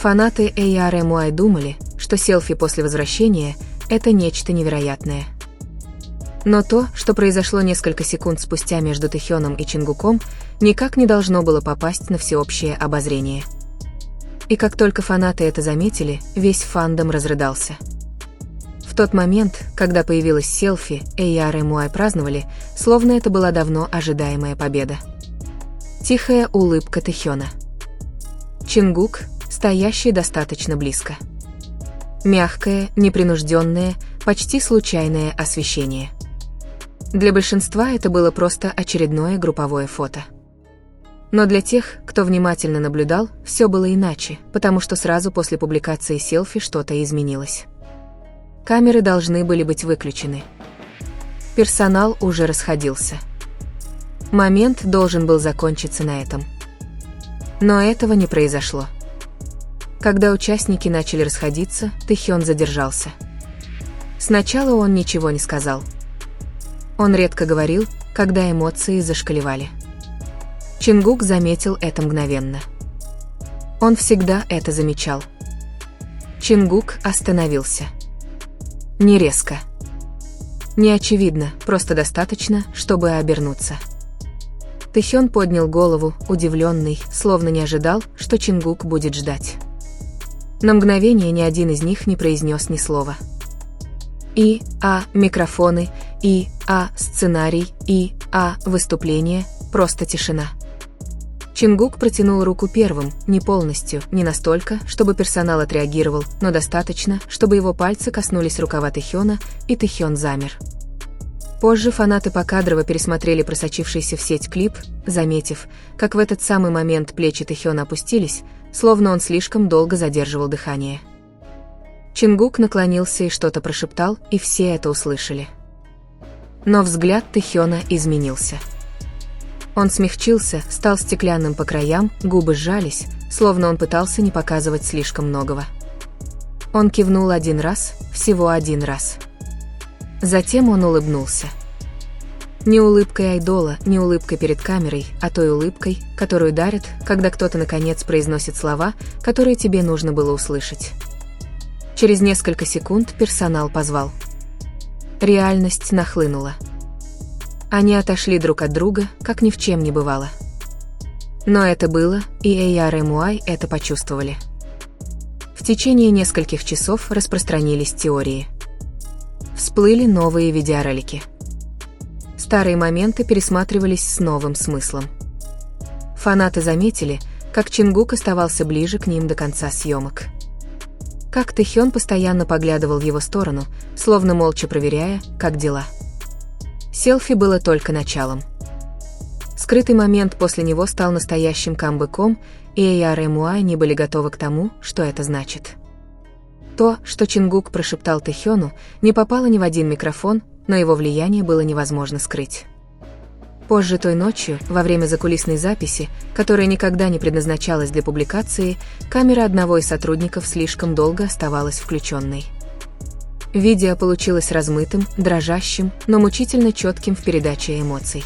Фанаты ARMY думали, что селфи после возвращения – это нечто невероятное. Но то, что произошло несколько секунд спустя между Тэхёном и Чингуком, никак не должно было попасть на всеобщее обозрение. И как только фанаты это заметили, весь фандом разрыдался. В тот момент, когда появилось селфи, ARMY праздновали, словно это была давно ожидаемая победа. Тихая улыбка Тэхёна. Чингук, стоящий достаточно близко. Мягкое, непринужденное, почти случайное освещение. Для большинства это было просто очередное групповое фото. Но для тех, кто внимательно наблюдал, все было иначе, потому что сразу после публикации селфи что-то изменилось. Камеры должны были быть выключены. Персонал уже расходился. Момент должен был закончиться на этом. Но этого не произошло. Когда участники начали расходиться, Тэхён задержался. Сначала он ничего не сказал. Он редко говорил, когда эмоции зашкаливали. Чингук заметил это мгновенно. Он всегда это замечал. Чингук остановился. Не резко. Не очевидно, просто достаточно, чтобы обернуться. Тэхён поднял голову, удивленный, словно не ожидал, что Чингук будет ждать. На мгновение ни один из них не произнес ни слова. Микрофоны, сценарий, выступление, просто тишина. Чингук протянул руку первым, не полностью, не настолько, чтобы персонал отреагировал, но достаточно, чтобы его пальцы коснулись рукава Тэхёна, и Тэхён замер. Позже фанаты покадрово пересмотрели просочившийся в сеть клип, заметив, как в этот самый момент плечи Тэхёна опустились, словно он слишком долго задерживал дыхание. Чингук наклонился и что-то прошептал, и все это услышали. Но взгляд Тэхёна изменился. Он смягчился, стал стеклянным по краям, губы сжались, словно он пытался не показывать слишком многого. Он кивнул один раз, всего один раз. Затем он улыбнулся. Не улыбкой айдола, не улыбкой перед камерой, а той улыбкой, которую дарят, когда кто-то наконец произносит слова, которые тебе нужно было услышать. Через несколько секунд персонал позвал. Реальность нахлынула. Они отошли друг от друга, как ни в чем не бывало. Но это было, и ARMY это почувствовали. В течение нескольких часов распространились теории. Всплыли новые видеоролики. Старые моменты пересматривались с новым смыслом. Фанаты заметили, как Чингук оставался ближе к ним до конца съемок. Как Тэхён постоянно поглядывал в его сторону, словно молча проверяя, как дела. Селфи было только началом. Скрытый момент после него стал настоящим камбэком, и ARMY не были готовы к тому, что это значит. То, что Чингук прошептал Тэхёну, не попало ни в один микрофон, но его влияние было невозможно скрыть. Позже той ночью, во время закулисной записи, которая никогда не предназначалась для публикации, камера одного из сотрудников слишком долго оставалась включенной. Видео получилось размытым, дрожащим, но мучительно четким в передаче эмоций.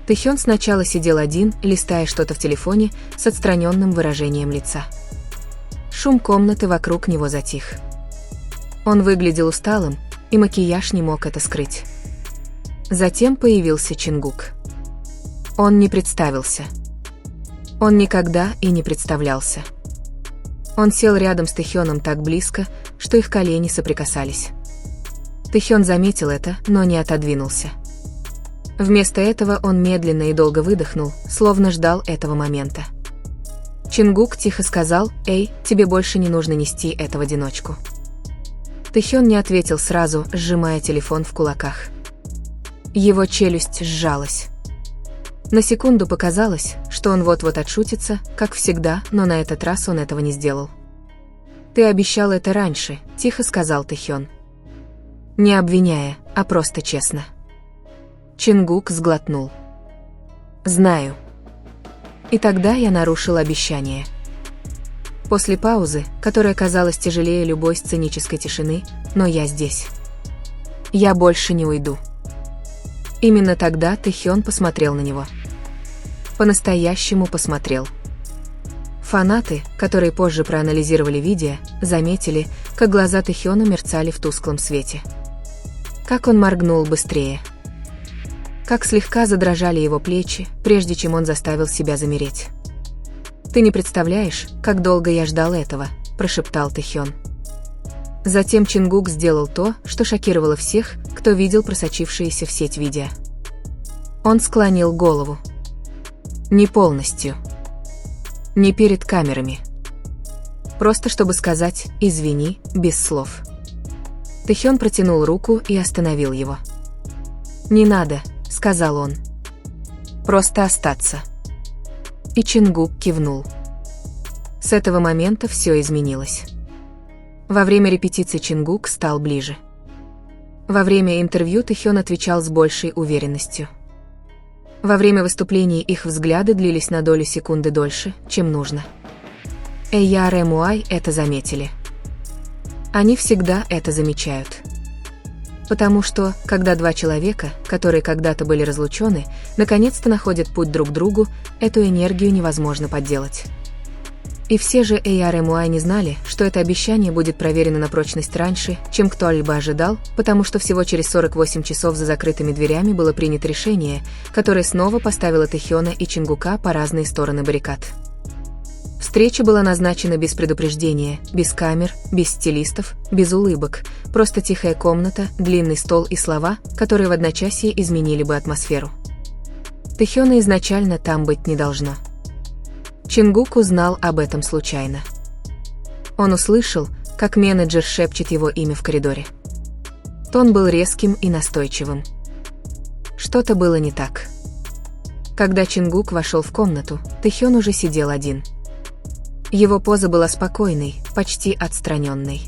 Тэхён сначала сидел один, листая что-то в телефоне с отстраненным выражением лица. Шум комнаты вокруг него затих. Он выглядел усталым, и макияж не мог это скрыть. Затем появился Чингук. Он не представился. Он никогда и не представлялся. Он сел рядом с Тэхёном так близко, что их колени соприкасались. Тэхён заметил это, но не отодвинулся. Вместо этого он медленно и долго выдохнул, словно ждал этого момента. Чингук тихо сказал: «Эй, тебе больше не нужно нести это в одиночку». Тэхён не ответил сразу, сжимая телефон в кулаках. Его челюсть сжалась. На секунду показалось, что он вот-вот отшутится, как всегда, но на этот раз он этого не сделал. «Ты обещал это раньше», — тихо сказал Тэхён. Не обвиняя, а просто честно. Чингук сглотнул. «Знаю. И тогда я нарушил обещание». После паузы, которая казалась тяжелее любой сценической тишины, «Но я здесь. Я больше не уйду». Именно тогда Тэхён посмотрел на него. По-настоящему посмотрел. Фанаты, которые позже проанализировали видео, заметили, как глаза Тэхёна мерцали в тусклом свете. Как он моргнул быстрее. Как слегка задрожали его плечи, прежде чем он заставил себя замереть. «Ты не представляешь, как долго я ждал этого», – прошептал Тэхён. Затем Чингук сделал то, что шокировало всех, кто видел просочившиеся в сеть видео. Он склонил голову. Не полностью. Не перед камерами. Просто чтобы сказать «извини», без слов. Тэхён протянул руку и остановил его. «Не надо», — сказал он. «Просто остаться». И Чингук кивнул. С этого момента все изменилось. Во время репетиции Чингук стал ближе. Во время интервью Тэхён отвечал с большей уверенностью. Во время выступлений их взгляды длились на долю секунды дольше, чем нужно. ARMY это заметили. Они всегда это замечают. Потому что, когда два человека, которые когда-то были разлучены, наконец-то находят путь друг к другу, эту энергию невозможно подделать. И все же ARMY не знали, что это обещание будет проверено на прочность раньше, чем кто-либо ожидал, потому что всего через 48 часов за закрытыми дверями было принято решение, которое снова поставило Тэхёна и Чингука по разные стороны баррикад. Встреча была назначена без предупреждения, без камер, без стилистов, без улыбок, просто тихая комната, длинный стол и слова, которые в одночасье изменили бы атмосферу. Тэхёна изначально там быть не должно. Чингук узнал об этом случайно. Он услышал, как менеджер шепчет его имя в коридоре. Тон был резким и настойчивым. Что-то было не так. Когда Чингук вошел в комнату, Тэхён уже сидел один. Его поза была спокойной, почти отстраненной.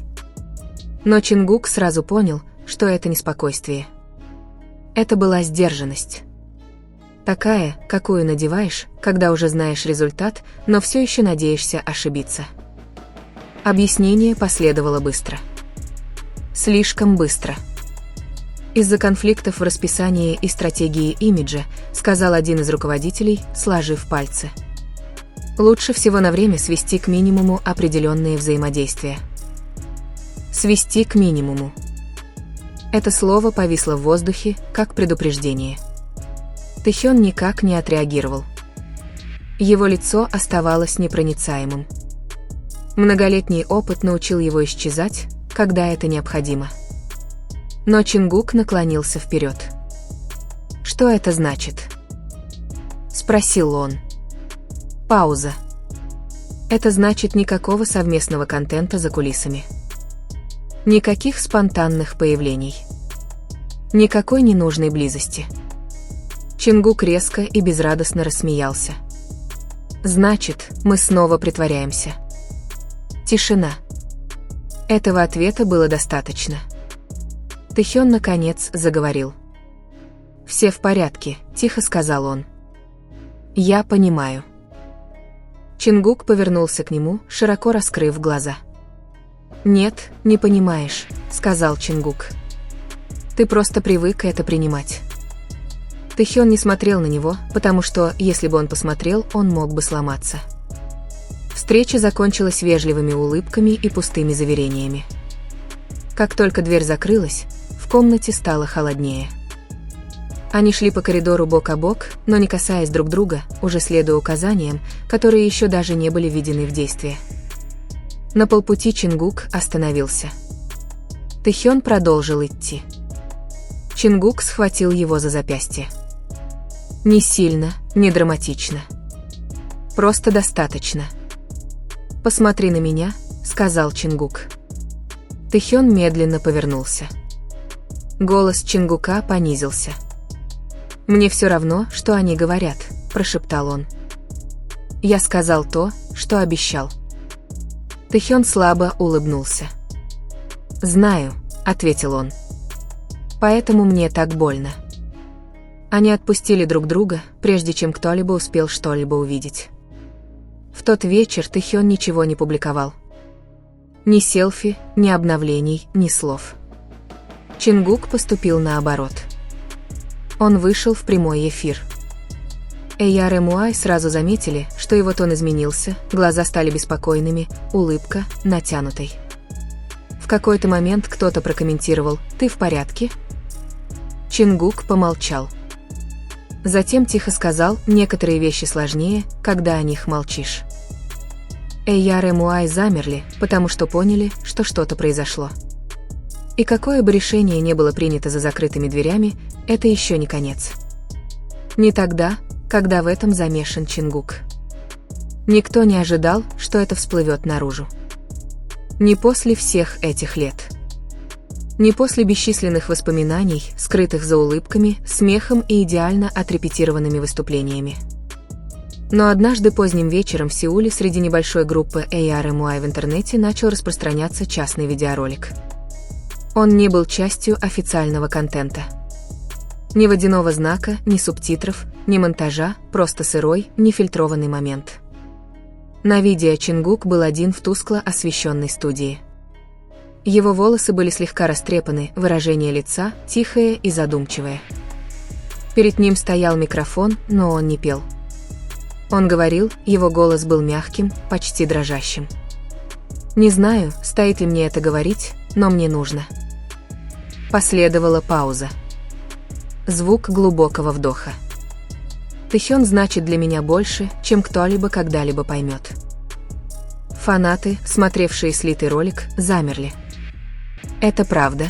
Но Чингук сразу понял, что это не спокойствие. Это была сдержанность. Такая, какую надеваешь, когда уже знаешь результат, но все еще надеешься ошибиться. Объяснение последовало быстро. Слишком быстро. Из-за конфликтов в расписании и стратегии имиджа, сказал один из руководителей, сложив пальцы. Лучше всего на время свести к минимуму определенные взаимодействия. Свести к минимуму. Это слово повисло в воздухе, как предупреждение. Тэхён никак не отреагировал. Его лицо оставалось непроницаемым. Многолетний опыт научил его исчезать, когда это необходимо. Но Чингук наклонился вперед. «Что это значит?» – спросил он. Пауза. Это значит никакого совместного контента за кулисами. Никаких спонтанных появлений. Никакой ненужной близости. Чингук резко и безрадостно рассмеялся. «Значит, мы снова притворяемся». Тишина. Этого ответа было достаточно. Тэхён наконец заговорил. «Все в порядке», – тихо сказал он. «Я понимаю». Чингук повернулся к нему, широко раскрыв глаза. «Нет, не понимаешь», – сказал Чингук. «Ты просто привык это принимать». Тэхён не смотрел на него, потому что, если бы он посмотрел, он мог бы сломаться. Встреча закончилась вежливыми улыбками и пустыми заверениями. Как только дверь закрылась, в комнате стало холоднее. Они шли по коридору бок о бок, но не касаясь друг друга, уже следуя указаниям, которые еще даже не были введены в действие. На полпути Чингук остановился. Тэхён продолжил идти. Чингук схватил его за запястье. Не сильно, не драматично. Просто достаточно. «Посмотри на меня», — сказал Чингук. Тэхён медленно повернулся. Голос Чингука понизился. «Мне все равно, что они говорят», — прошептал он. «Я сказал то, что обещал». Тэхён слабо улыбнулся. «Знаю», — ответил он. «Поэтому мне так больно». Они отпустили друг друга, прежде чем кто-либо успел что-либо увидеть. В тот вечер Тэхён ничего не публиковал. Ни селфи, ни обновлений, ни слов. Чингук поступил наоборот. Он вышел в прямой эфир. ARMY сразу заметили, что его тон изменился, глаза стали беспокойными, улыбка натянутой. В какой-то момент кто-то прокомментировал: «Ты в порядке?» Чингук помолчал. Затем тихо сказал: «Некоторые вещи сложнее, когда о них молчишь». ARMY замерли, потому что поняли, что что-то произошло. И какое бы решение не было принято за закрытыми дверями, это еще не конец. Не тогда, когда в этом замешан Чингук. Никто не ожидал, что это всплывет наружу. Не после всех этих лет. Не после бесчисленных воспоминаний, скрытых за улыбками, смехом и идеально отрепетированными выступлениями. Но однажды поздним вечером в Сеуле среди небольшой группы ARMY в интернете начал распространяться частный видеоролик. Он не был частью официального контента. Ни водяного знака, ни субтитров, ни монтажа, просто сырой, нефильтрованный момент. На видео Чингук был один в тускло освещенной студии. Его волосы были слегка растрепаны, выражение лица тихое и задумчивое. Перед ним стоял микрофон, но он не пел. Он говорил, его голос был мягким, почти дрожащим. «Не знаю, стоит ли мне это говорить, но мне нужно». Последовала пауза. Звук глубокого вдоха. Тэхён значит для меня больше, чем кто-либо когда-либо поймет. Фанаты, смотревшие слитый ролик, замерли. Это правда?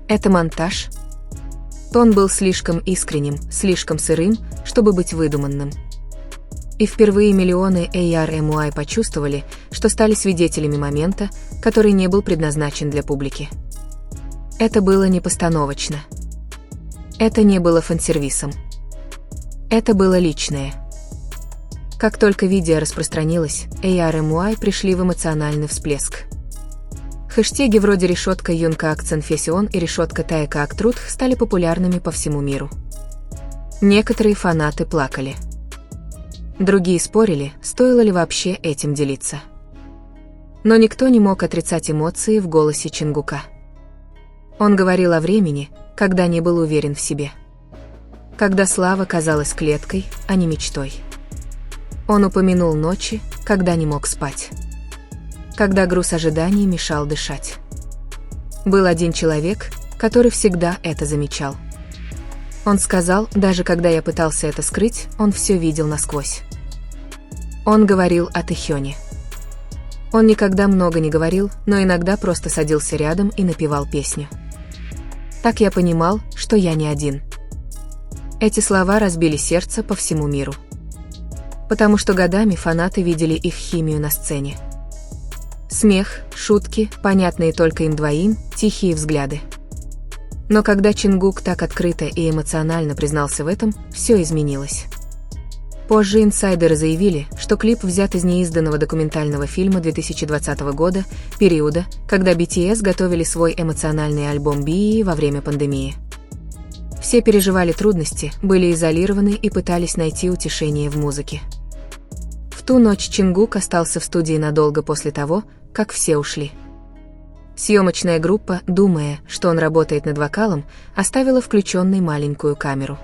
Это монтаж? Тон был слишком искренним, слишком сырым, чтобы быть выдуманным. И впервые миллионы ARMY почувствовали, что стали свидетелями момента, который не был предназначен для публики. Это было не постановочно. Это не было фан-сервисом. Это было личное. Как только видео распространилось, ARMY пришли в эмоциональный всплеск. Хэштеги вроде «решетка Юнка Акценфесион» и «решетка Таека Актрут» стали популярными по всему миру. Некоторые фанаты плакали. Другие спорили, стоило ли вообще этим делиться. Но никто не мог отрицать эмоции в голосе Чингука. Он говорил о времени, когда не был уверен в себе. Когда слава казалась клеткой, а не мечтой. Он упомянул ночи, когда не мог спать. Когда груз ожиданий мешал дышать. Был один человек, который всегда это замечал. Он сказал, даже когда я пытался это скрыть, он все видел насквозь. Он говорил о Тэхёне. Он никогда много не говорил, но иногда просто садился рядом и напевал песню. Так я понимал, что я не один. Эти слова разбили сердце по всему миру. Потому что годами фанаты видели их химию на сцене. Смех, шутки, понятные только им двоим, тихие взгляды. Но когда Чингук так открыто и эмоционально признался в этом, все изменилось. Позже инсайдеры заявили, что клип взят из неизданного документального фильма 2020 года, периода, когда BTS готовили свой эмоциональный альбом BE во время пандемии. Все переживали трудности, были изолированы и пытались найти утешение в музыке. В ту ночь Чингук остался в студии надолго после того, как все ушли. Съемочная группа, думая, что он работает над вокалом, оставила включенной маленькую камеру.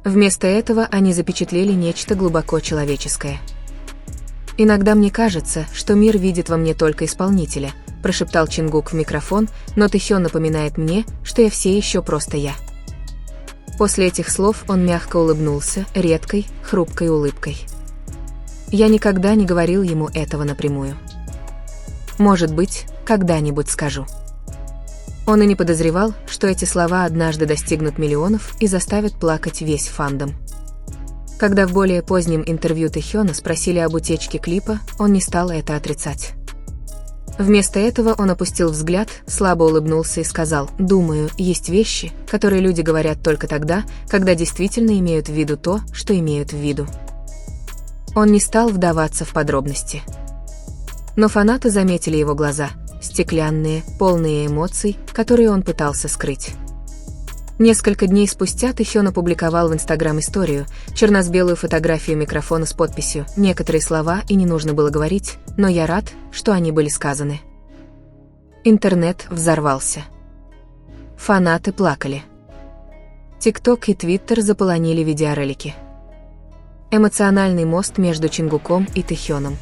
Вместо этого они запечатлели нечто глубоко человеческое. «Иногда мне кажется, что мир видит во мне только исполнителя», – прошептал Чингук в микрофон, но Тэхён напоминает мне, что я все еще просто я. После этих слов он мягко улыбнулся, редкой, хрупкой улыбкой. Я никогда не говорил ему этого напрямую. Может быть, когда-нибудь скажу. Он и не подозревал, что эти слова однажды достигнут миллионов и заставят плакать весь фандом. Когда в более позднем интервью Тэхёна спросили об утечке клипа, он не стал это отрицать. Вместо этого он опустил взгляд, слабо улыбнулся и сказал: «Думаю, есть вещи, которые люди говорят только тогда, когда действительно имеют в виду то, что имеют в виду». Он не стал вдаваться в подробности. Но фанаты заметили его глаза, стеклянные, полные эмоций, которые он пытался скрыть. Несколько дней спустя Тэхён опубликовал в Инстаграм историю, черно-белую фотографию микрофона с подписью «Некоторые слова и не нужно было говорить, но я рад, что они были сказаны». Интернет взорвался. Фанаты плакали. ТикТок и Твиттер заполонили видеоролики. Эмоциональный мост между Чингуком и Тэхёном.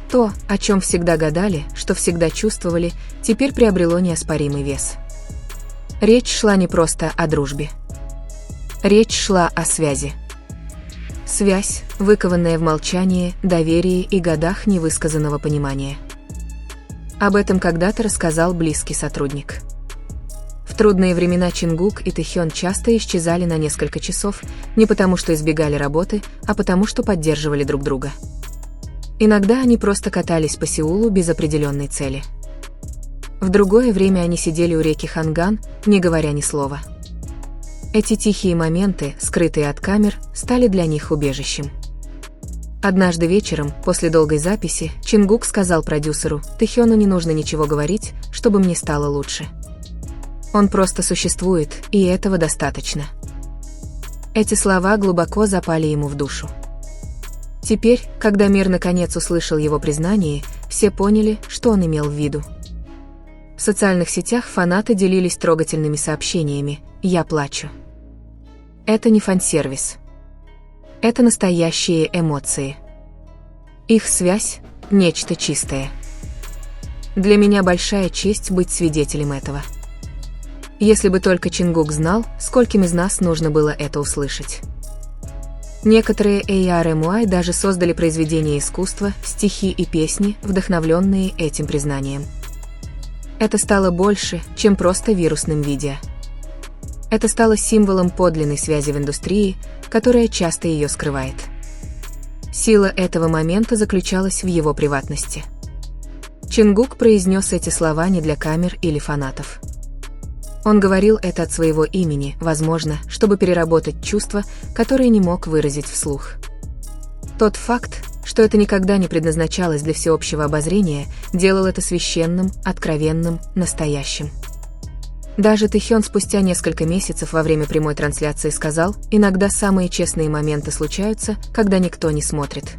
То, о чем всегда гадали, что всегда чувствовали, теперь приобрело неоспоримый вес. Речь шла не просто о дружбе. Речь шла о связи. Связь, выкованная в молчании, доверии и годах невысказанного понимания. Об этом когда-то рассказал близкий сотрудник. В трудные времена Чингук и Тэхён часто исчезали на несколько часов, не потому что избегали работы, а потому что поддерживали друг друга. Иногда они просто катались по Сеулу без определенной цели. В другое время они сидели у реки Ханган, не говоря ни слова. Эти тихие моменты, скрытые от камер, стали для них убежищем. Однажды вечером, после долгой записи, Чингук сказал продюсеру: «Тэхёну не нужно ничего говорить, чтобы мне стало лучше. Он просто существует, и этого достаточно». Эти слова глубоко запали ему в душу. Теперь, когда мир наконец услышал его признание, все поняли, что он имел в виду. В социальных сетях фанаты делились трогательными сообщениями: «Я плачу». Это не фан-сервис. Это настоящие эмоции. Их связь – нечто чистое. Для меня большая честь быть свидетелем этого. Если бы только Чингук знал, скольким из нас нужно было это услышать. Некоторые ARMY даже создали произведения искусства, стихи и песни, вдохновленные этим признанием. Это стало больше, чем просто вирусным видео. Это стало символом подлинной связи в индустрии, которая часто ее скрывает. Сила этого момента заключалась в его приватности. Чингук произнес эти слова не для камер или фанатов. Он говорил это от своего имени, возможно, чтобы переработать чувства, которые не мог выразить вслух. Тот факт, что это никогда не предназначалось для всеобщего обозрения, делал это священным, откровенным, настоящим. Даже Тэхён спустя несколько месяцев во время прямой трансляции сказал: «Иногда самые честные моменты случаются, когда никто не смотрит».